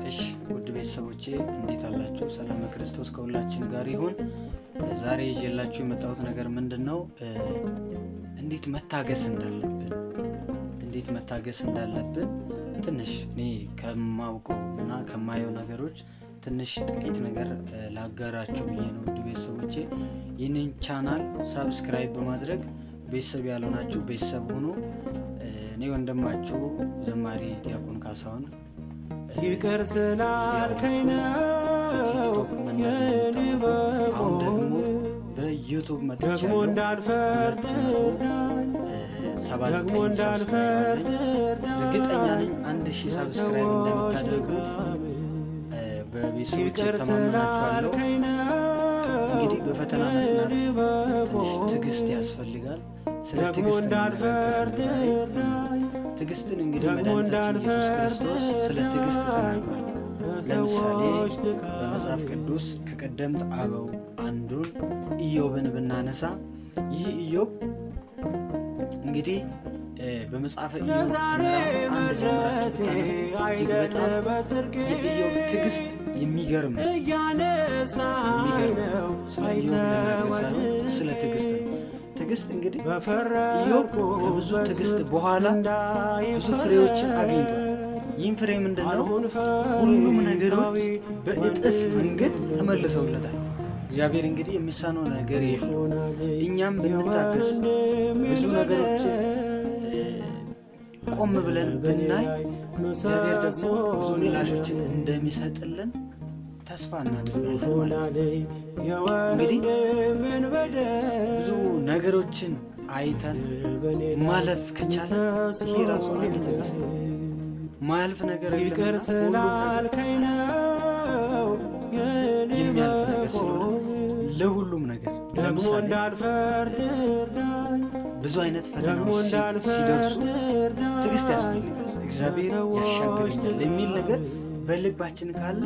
እሺ ውድ ቤተሰቦቼ እንዴት አላችሁ? ሰላም ክርስቶስ ከሁላችን ጋር ይሁን። ዛሬ ይዤላችሁ የመጣሁት ነገር ምንድነው? እንዴት መታገስ እንዳለብን ትንሽ እኔ ከማውቀው እና ከማየው ነገሮች ትንሽ ጥቂት ነገር ላጋራችሁ ብዬ ነው። ውድ ቤተሰቦቼ ይህንን ቻናል ሰብስክራይብ በማድረግ ቤተሰብ ያልሆናችሁ ቤተሰብ ሁኑ። እኔ ወንድማችሁ ዘማሪ ዲያቆን ካሳሁን ይቅር ስላልከኝ ነው አሁን ደግሞ በዩቱብ ደግሞ እንዳልፈርድ ደግሞ እንዳልፈርድ እርግጠኛ ነኝ 1000 ሰብስክራይብ እንደምታደርጉ በቤተሰቦቼ ተማምናችኋለሁ። እንግዲህ በፈተና መስናት ትንሽ ትዕግስት ያስፈልጋል። ስለ ትዕግስትን እንግዲህ መድኃኒታችን ኢየሱስ ክርስቶስ ስለ ትዕግስት ተናግሯል። ለምሳሌ በመጽሐፍ ቅዱስ ከቀደምት አበው አንዱን ኢዮብን ብናነሳ ይህ ኢዮብ እንግዲህ በመጽሐፈ ኢዮብ ምዕራፍ 1 እጅግ በጣም የኢዮብ ትዕግስት የሚገርም ስለ ትዕግስት ነው። ትዕግስት እንግዲህ ኢዮብ ከብዙ ትዕግስት በኋላ ብዙ ፍሬዎችን አግኝቷል። ይህም ፍሬ ምንድነው? ሁሉም ነገሮች በእጥፍ መንገድ ተመልሰውለታል። እግዚአብሔር እንግዲህ የሚሳነው ነገር የለም። እኛም ብንታገስ ብዙ ነገሮችን ቆም ብለን ብናይ እግዚአብሔር ደግሞ ብዙ ምላሾችን እንደሚሰጥልን ተስፋ እናደርጋለን ማለት ነው። እንግዲህ ብዙ ነገሮችን አይተን ማለፍ ከቻለ ይሄ ራሱ አንድ ትዕግስት ማያልፍ ነገር የለም። የሚያልፍ ነገር ስለሆነ ለሁሉም ነገር ለምሳሌ ብዙ አይነት ፈተናዎች ሲደርሱ ትዕግስት ያስፈልጋል። እግዚአብሔር ያሻግረኛል የሚል ነገር በልባችን ካለ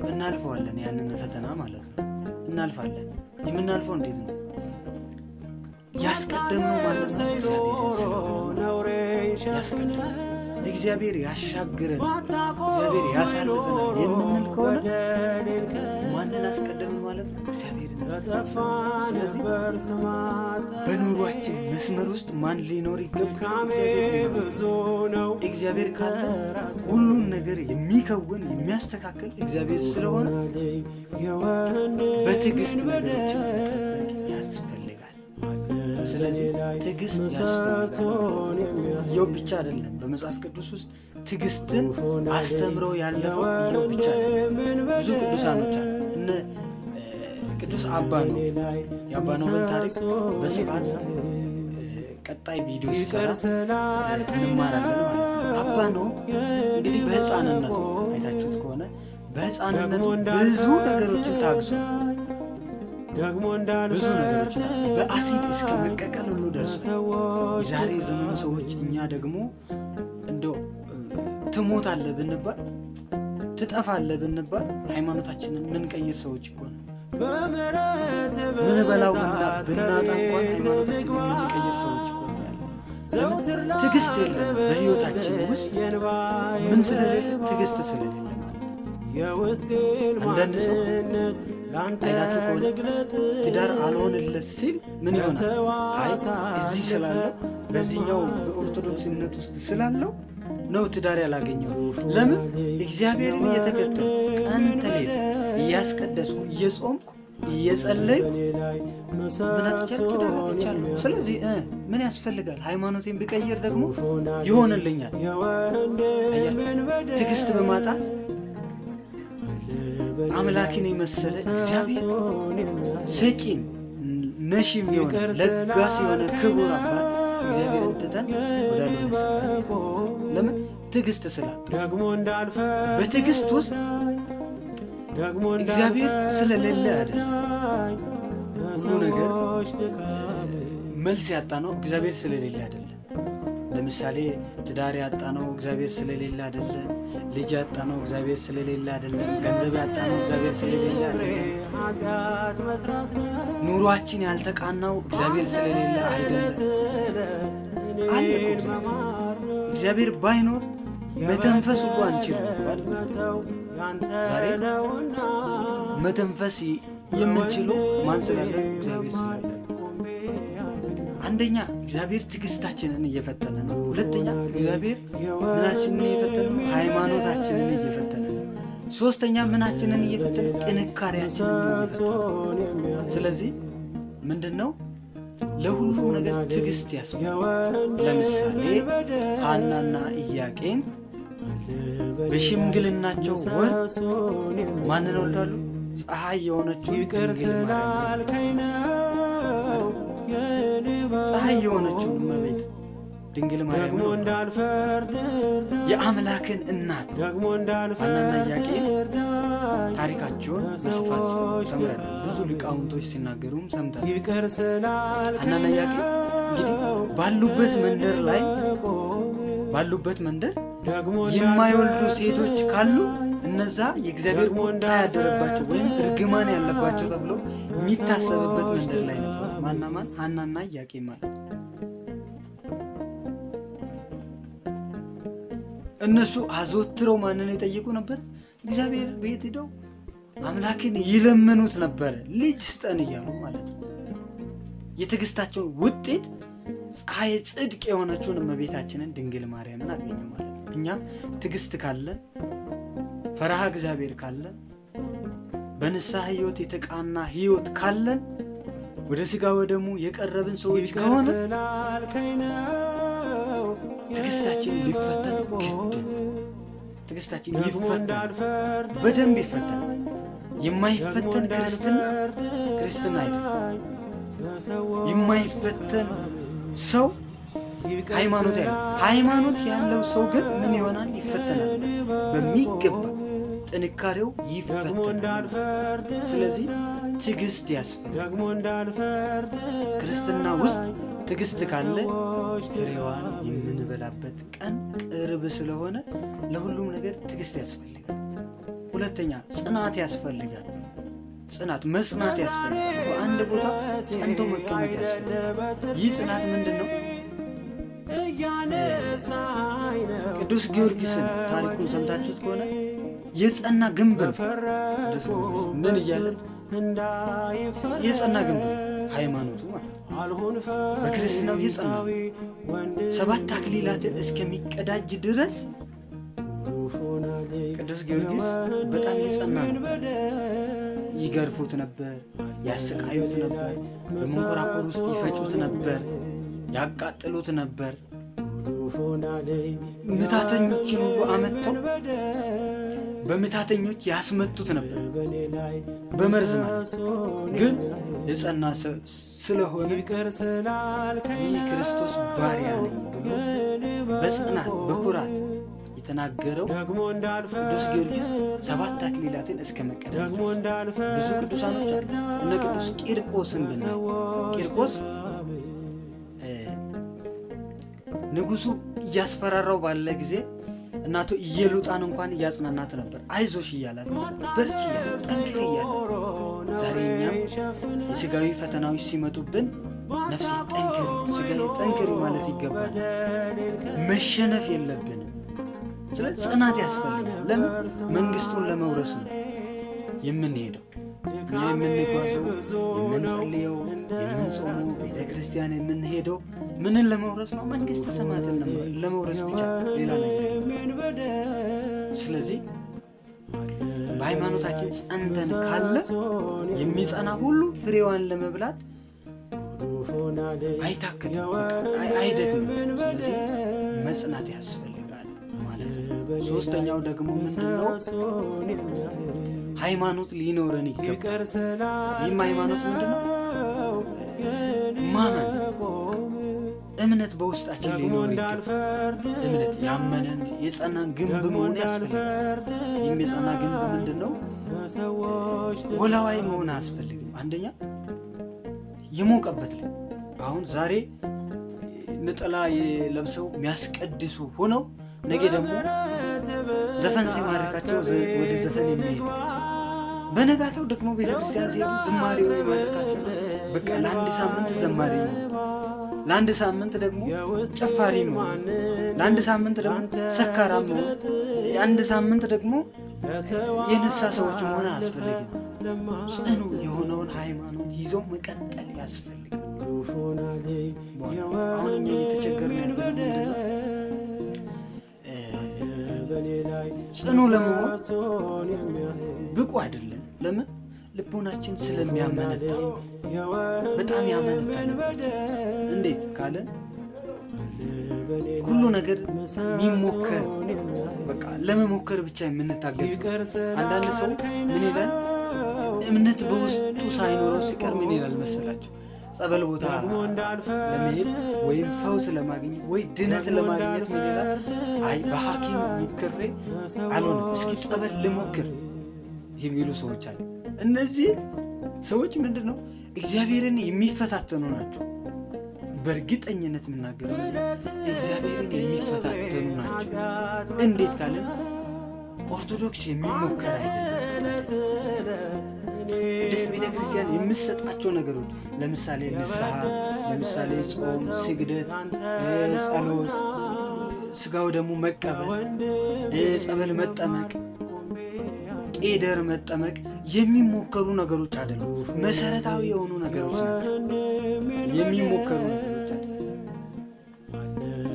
እናልፈዋለን። ያንን ፈተና ማለት ነው እናልፋለን። የምናልፈው እንዴት ነው? ያስቀደምነው ማለት ነው እግዚአብሔር ያሻግረን፣ እግዚአብሔር ያሳልፈናል የምንል ከሆነ ማንን አስቀደምን ማለት ነው? እግዚአብሔር። ስለዚህ በኑሯችን መስመር ውስጥ ማን ሊኖር ይገባል? እግዚአብሔር ካለ ሁሉን ነገር የሚከውን የሚያስተካክል እግዚአብሔር ስለሆነ በትዕግስት ነገሮችን መጠበቅ ያስፈልጋል። ስለዚህ ትዕግስት ያስፈልጋል። ኢዮብ ብቻ አይደለም በመጽሐፍ ቅዱስ ውስጥ ትዕግስትን አስተምረው ያለፈው ኢዮብ ብቻ አይደለም። ብዙ ቅዱሳኖች አሉ። እነ ቅዱስ አባኖ የአባኖን ታሪክ በስፋት ቀጣይ ቪዲዮ ሲሰራ እንማራለን ማለት ነው። አባኖ እንግዲህ በሕፃንነቱ አይታችሁት ከሆነ በሕፃንነቱ ብዙ ነገሮችን ታግሶ ብዙ ነገሮች በአሲድ እስከ መቀቀል ሁሉ ደርሶ የዛሬ ዘመኑ ሰዎች እኛ ደግሞ እንደው ትሞታለህ ብንባል ትጠፋለህ ብንባል ሃይማኖታችንን ምንቀይር ሰዎች እኮ ነው። ምን በላው ብናጣ እንኳን ሃይማኖታችንን ምንቀይር ሰዎች እኮ ነው። ትዕግስት የለም በሕይወታችን ውስጥ ምን ስለሌለ ትዕግስት ስለሌለ ማለት ነው። አንዳንድ ሰው አይታችሁ ከሆነ ትዳር አልሆንለት ሲል ምን ይሆናል? አይ እዚህ ስላለው በዚህኛው በኦርቶዶክስነት ውስጥ ስላለው ነው ትዳር ያላገኘው። ለምን? እግዚአብሔርን እየተከተሉ ቀን ተሌት እያስቀደስኩ እየጾምኩ እየጸለዩ ምን አትቻል ትዳር አትቻለሁ። ስለዚህ ምን ያስፈልጋል? ሃይማኖቴን ብቀይር ደግሞ ይሆንልኛል። ትዕግስት በማጣት አምላክን የመሰለ እግዚአብሔር ሰጪም ነሺም የሆነ ለጋስ የሆነ ክቡር አባት እግዚአብሔርን ትተን ወዳልሆነ ስፍራ ለምን? ትዕግስት ስላጣ። በትዕግስት ውስጥ እግዚአብሔር ስለሌለ አይደለም ሁሉ ነገር መልስ ያጣ ነው። እግዚአብሔር ስለሌለ አይደለም። ለምሳሌ ትዳር ያጣ ነው እግዚአብሔር ስለሌለ አይደለም። ልጅ ያጣ ነው እግዚአብሔር ስለሌለ አይደለም። ገንዘብ ያጣ ነው እግዚአብሔር ስለሌለ አይደለም። ኑሯችን ያልተቃናው እግዚአብሔር ስለሌለ አይደለም። እግዚአብሔር ባይኖር መተንፈስ ሁሉ አንችልም። ዛሬ መተንፈስ የምንችለው ማን ስላለ? እግዚአብሔር ስላለ። አንደኛ እግዚአብሔር ትዕግስታችንን እየፈተነ ነው። ሁለተኛ እግዚአብሔር ምናችንን እየፈተነ ነው? ሃይማኖታችንን እየፈተነ ነው። ሶስተኛ ምናችንን እየፈተነ? ጥንካሬያችንን እየፈተነ። ስለዚህ ምንድነው? ለሁሉም ነገር ትዕግስት ያስፈልጋል። ለምሳሌ ሐናና ኢያቄም በሽምግልናቸው ወር ማንን ወልዳሉ? ፀሐይ የሆነችው እመቤት ድንግል ማርያም የአምላክን እናት ሐናና ኢያቄም ታሪካቸውን በስፋት ተምረናል። ብዙ ሊቃውንቶች ሲናገሩም ሰምተናል። ሐናና ኢያቄም እንግዲህ ባሉበት መንደር የማይወልዱ ሴቶች ካሉ እነዛ የእግዚአብሔር ቁጣ ያደረባቸው ወይም እርግማን ያለባቸው ተብሎ የሚታሰብበት መንደር ላይ ነበር። ማን? ሐናና ኢያቄም ማለት። እነሱ አዘወትረው ማንን ይጠይቁ ነበር? እግዚአብሔር ቤት ሄደው አምላክን ይለምኑት ነበር፣ ልጅ ስጠን እያሉ ማለት ነው። የትዕግስታቸውን ውጤት ፀሐይ ጽድቅ የሆነችውን እመቤታችንን ድንግል ማርያምን አገኙ ማለት ነው። እኛም ትዕግስት ካለን፣ ፈርሃ እግዚአብሔር ካለን፣ በንስሐ ሕይወት የተቃና ሕይወት ካለን፣ ወደ ሥጋ ወደሙ የቀረብን ሰዎች ከሆነ ትዕግስታችን ሊፈተን ግድ። ትዕግስታችን ይፈተን፣ በደንብ ይፈተን። የማይፈተን ክርስትና አይደለም። የማይፈተን ሰው ሃይማኖት ያለው ሰው ግን ምን ይሆናል? ይፈተናል። በሚገባ ጥንካሬው ይፈተናል። ስለዚህ ትዕግስት ያስፈልጋል። ክርስትና ውስጥ ትዕግስት ካለ ፍሬዋን የምንበላበት ቀን ቅርብ ስለሆነ ለሁሉም ነገር ትዕግስት ያስፈልጋል። ሁለተኛ ጽናት ያስፈልጋል። መጽናት ያስፈልጋል። በአንድ ቦታ ጸንቶ መቀመጥ ያስፈልጋል። ይህ ጽናት ምንድን ነው? ቅዱስ ጊዮርጊስን ታሪኩን ሰምታችሁት ከሆነ የጸና ግንብ ነው። ምን እያለ የጸና ግንብ ሃይማኖቱ ማለት በክርስትናው የጸና 7 አክሊላትን እስከሚቀዳጅ ድረስ ቅዱስ ጊዮርጊስ በጣም የጸና ነው። ይገርፉት ነበር፣ ያሰቃዩት ነበር፣ በመንኮራኮር ውስጥ ይፈጩት ነበር፣ ያቃጥሉት ነበር። ምታተኞችን ሁሉ አመተው በምታተኞች ያስመቱት ነበር፣ በመርዝ ማለት። ግን የጸና ስለሆነ ይህ ክርስቶስ ባሪያ ነኝ ብሎ በጽናት በኩራት የተናገረው ቅዱስ ጊዮርጊስ 7 አክሊላትን እስከ መቀዳጅ። ብዙ ቅዱሳኖች አሉ። እነ ቅዱስ ቂርቆስን ብናይ ቂርቆስ ንጉሱ እያስፈራራው ባለ ጊዜ እናቱ ኢየሉጣን እንኳን እያጽናናት ነበር። አይዞሽ እያላት ነበር፣ በርቺ እያላት፣ ጠንክሪ እያላት። ዛሬ እኛም የሥጋዊ ፈተናዎች ሲመጡብን ነፍሴ ጠንክሪ፣ ሥጋዬ ጠንክሪ ማለት ይገባል። መሸነፍ የለብንም። ስለዚህ ጽናት ያስፈልጋል። ለምን? መንግስቱን ለመውረስ ነው የምንሄደው። እኛ የምንጓዘው፣ የምንጸልየው፣ የምንጾመው፣ ቤተ ክርስቲያን የምንሄደው ምንን ለመውረስ ነው? መንግስተ ሰማያትን ለመውረስ ብቻ፣ ሌላ ነገር። ስለዚህ በሃይማኖታችን ጸንተን ካለ የሚጸና ሁሉ ፍሬዋን ለመብላት አይታክትም፣ አይደክምም። ስለዚህ መጽናት ያስፈልጋል ማለት ነው። ሶስተኛው ደግሞ ምንድነው? ሃይማኖት ሊኖረን ይገባል። ይህም ሃይማኖት ምንድነው? ማመን፣ እምነት በውስጣችን ሊኖር ይገባል። እምነት ያመነን የጸና ግንብ መሆን ያስፈልጋል። ይህም የጸና ግንብ ምንድነው? ወላዋይ መሆን አያስፈልግም። አንደኛ የሞቀበት ላይ አሁን ዛሬ ነጠላ ለብሰው የሚያስቀድሱ ሆነው ነገ ደግሞ ዘፈን ሲማርካቸው ወደ ዘፈን የሚሄዱ፣ በነጋታው ደግሞ ቤተክርስቲያን ሲሄዱ ዝማሬው ይማርካቸው። በቃ ለአንድ ሳምንት ዘማሪ ነው። ለአንድ ሳምንት ደግሞ ጨፋሪ መሆን፣ ለአንድ ሳምንት ደግሞ ሰካራም መሆን፣ የአንድ ሳምንት ደግሞ የነሳ ሰዎች መሆን አያስፈልግም። ጽኑ የሆነውን ሃይማኖት ይዞ መቀጠል ያስፈልጋል። አሁን እኛ እየተቸገርን ያለነው ጽኑ ለመሆን ብቁ አይደለም። ለምን? ልቦናችን ስለሚያመነታ፣ በጣም ያመነታል። እንዴት ካለን ሁሉ ነገር የሚሞከር በቃ ለመሞከር ብቻ የምንታገል። አንዳንድ ሰው ምን ይላል? እምነት በውስጡ ሳይኖረው ሲቀር ምን ይላል መሰላቸው? ጸበል ቦታ ለመሄድ ወይም ፈውስ ለማግኘት ወይ ድነት ለማግኘት ምን ይላል? አይ በሐኪም ሞክሬ አልሆነም፣ እስኪ ጸበል ልሞክር የሚሉ ሰዎች አሉ። እነዚህ ሰዎች ምንድን ነው? እግዚአብሔርን የሚፈታተኑ ናቸው። በእርግጠኝነት የምናገረው እግዚአብሔርን የሚፈታተኑ ናቸው። እንዴት ካለን ኦርቶዶክስ የሚሞከር አይደለም። ቅድስት ቤተ ክርስቲያን የምትሰጣቸው ነገሮች ለምሳሌ ንስሐ፣ ለምሳሌ ጾም፣ ስግደት፣ ጸሎት፣ ስጋው ደግሞ መቀበል፣ ጸበል መጠመቅ፣ ቄደር መጠመቅ የሚሞከሩ ነገሮች አይደሉም። መሰረታዊ የሆኑ ነገሮች ናቸው የሚሞከሩ ነገሮች አይደሉም።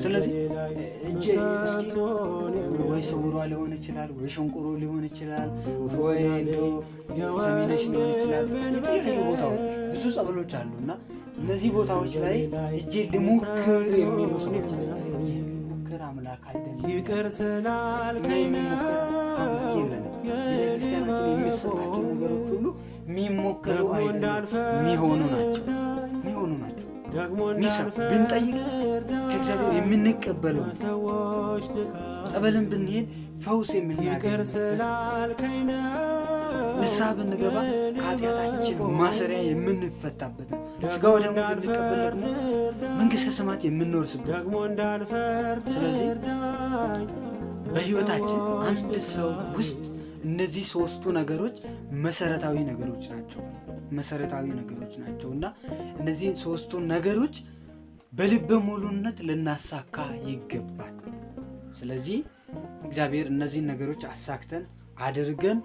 ስለዚህ ወይ ስውሯ ሊሆን ይችላል፣ ወይ ሸንቆሮ ሊሆን ይችላል፣ ወይ ሰሚነሽ ሊሆን ይችላል። የተለያዩ ቦታዎች ብዙ ጸበሎች አሉ እና እነዚህ ቦታዎች ላይ እጄ ልሞክር የሚሉ ሰዎች ሙከር አምላክ አይደለም። ይቅር ስላልከኝ ቤተክርስቲያናችን የሚሰጣቸው ነገሮች ሁሉ የሚሞከሩ አይደለም፣ የሚሆኑ ናቸው። ብንጠይቅ ከእግዚአብሔር የምንቀበለው ጸበልን ብንሄድ ፈውስ የምናገኝ፣ ንስሐ ብንገባ ከኃጢአታችን ማሰሪያ የምንፈታበት ነው። ስጋው ደግሞ ብንቀበል ደግሞ መንግሥተ ሰማያት የምንወርስበት። ስለዚህ በሕይወታችን አንድ ሰው ውስጥ እነዚህ ሶስቱ ነገሮች መሰረታዊ ነገሮች ናቸው እና እነዚህን ሶስቱ ነገሮች በልበ ሙሉነት ልናሳካ ይገባል። ስለዚህ እግዚአብሔር እነዚህን ነገሮች አሳክተን አድርገን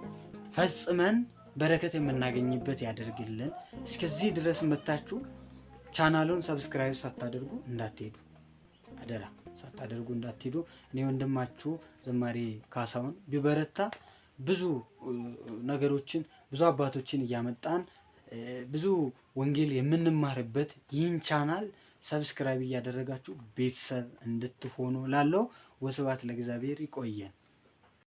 ፈጽመን በረከት የምናገኝበት ያደርግልን። እስከዚህ ድረስ መታችሁ ቻናሉን ሰብስክራይብ ሳታደርጉ እንዳትሄዱ፣ አደራ ሳታደርጉ እንዳትሄዱ። እኔ ወንድማችሁ ዘማሪ ካሳሁን ቢበረታ ብዙ ነገሮችን ብዙ አባቶችን እያመጣን ብዙ ወንጌል የምንማርበት ይህን ቻናል ሰብስክራይብ እያደረጋችሁ ቤተሰብ እንድትሆኑ ላለው ወስብሐት ለእግዚአብሔር። ይቆየን።